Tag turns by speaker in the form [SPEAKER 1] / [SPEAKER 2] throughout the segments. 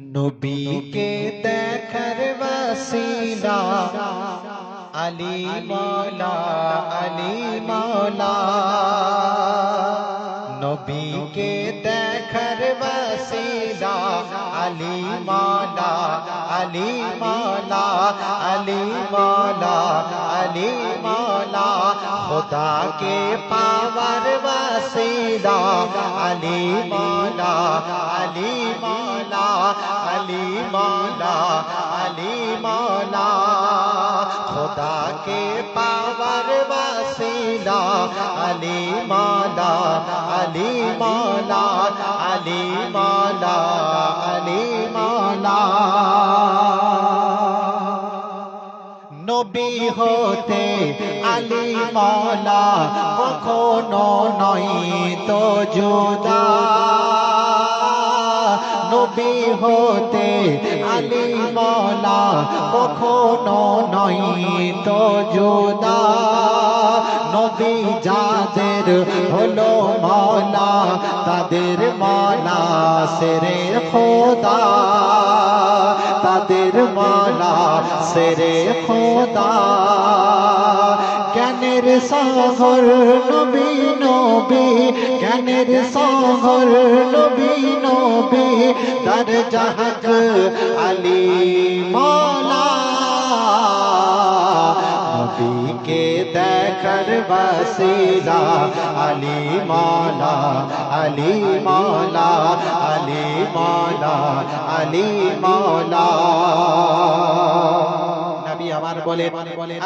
[SPEAKER 1] নবীকে দেখার ওয়াসিলা আলী মাওলা আলী মাওলা। নবীকে দেখার ওয়াসিলা আলী মাওলা আলী মাওলা আলী মাওলা আলী মাওলা। खुदा के पावर वसीला अली मौला अली मौला अली मौला अली मौला। खुदा के पावर वसीला अली मौला अली मौला अली मौला अली मौला। নবী হতে আলী মাওলা কখনো নয় তো জুদা। নবী হতে আলী মাওলা কখনো নয় তো জুদা। নবী যাদের হলো মাওলা তাদের মাওলা সেরে খোদা, তাদের মাওলা সেরে খোদা। জ্ঞানের সাগর নবী নবী জ্ঞানের সাগর নবী নবী দরজা হক আলী মাওলা। নবীকে দেখার ওয়াসিলা আলী মাওলা আলী মাওলা আলী মাওলা আলী মাওলা। নবী আমার বলেন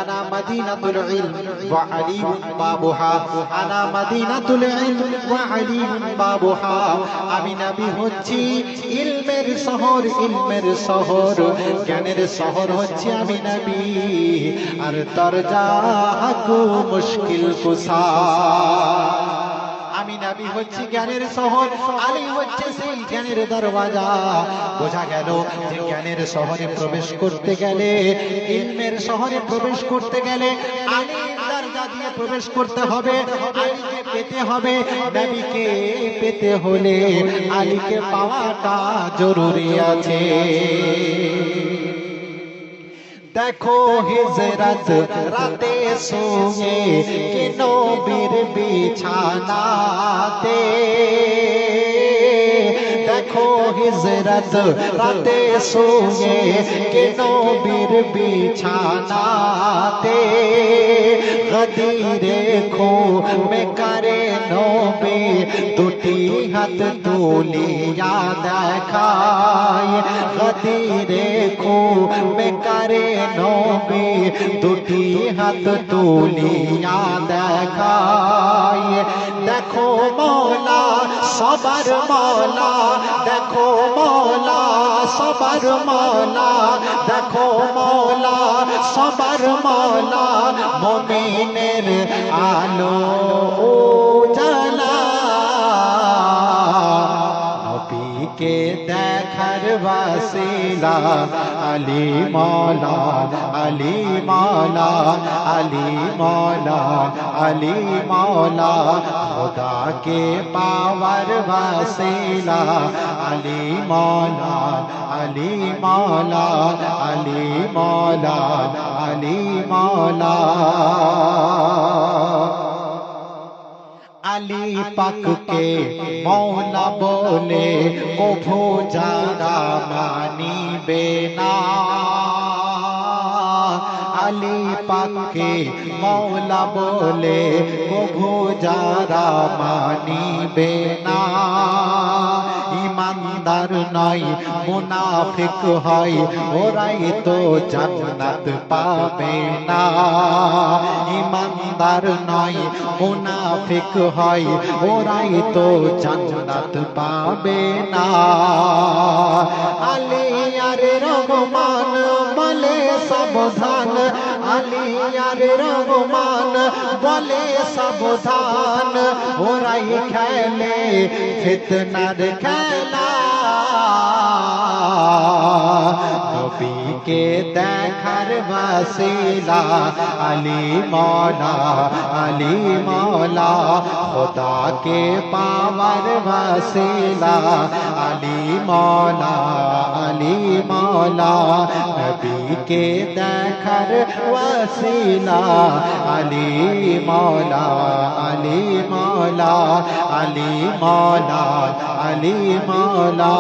[SPEAKER 1] আনা মদিনাতুল ইলম ওয়া আলীউন বাবুহা, আনা মদিনাতুল ইলম ওয়া আলীউন বাবুহা। আমি নবী হচ্ছি ইলমের শহর, ইলমের শহর, জ্ঞানের শহর হচ্ছে আমি নবী। আর দরজা হক মুশকিল কুসা। আমি নবী হচ্ছি জ্ঞানের শহর, আলী হচ্ছে সেই জ্ঞানের দরওয়াজা। বোঝা গেল যে জ্ঞানের শহরে প্রবেশ করতে গেলে, ইলমের শহরে প্রবেশ করতে গেলে আলীর দরজা দিয়ে প্রবেশ করতে হবে, আলীকে পেতে হবে। নবীকে পেতে হলে আলীকে পাওয়াটা জরুরি আছে। দেখো হিজরত রাতে শুয়ে কে নবীর বিছানাতে। দেখো হিজরত রাতে শুয়ে কে নবীর বিছানাতে। গদিরে খো মে করে নবী দুটি হাত তুলিয়া দেখায়। গদিরে খো মে করে নবী দুটি হাত তুলিয়া দেখায়। দেখো মৌলা সবার মৌলা, দেখো মৌলা সবার মৌলা, দেখো মৌলা সবার মৌলা। মুমিনের আলো উজালা। নবীকে দেখার ওয়াসিলা আলী মাওলা আলী মাওলা আলী মাওলা আলী মাওলা। खुदा के पावर वसीला अली मौला अली मौला अली मौला अली मौला। আলী পাককে মৌলা বলে কভু যারা মানিবে না। আলী পাককে মৌলা বলে কভু যারা মানিবে না। ইমানদার নয় মুনাফিক হয় ওরাই তো জান্নাত পাবে না। ইমানদার নয় মুনাফিক হয় ওরাই তো জান্নাত পাবে না। আলী আর রহমান বলে সাবধান, আলী আর রহমান বলে সাবধান। ওরাই খেলে ফিতনার খেলা। নবীকে দেখার ওয়াসিলা আলী মাওলা আলী মাওলা। खुदा के पावर वसीला अली मौला। मौला नबी के देखार वसीला अली मौला अली मौला अली मौला अली मौला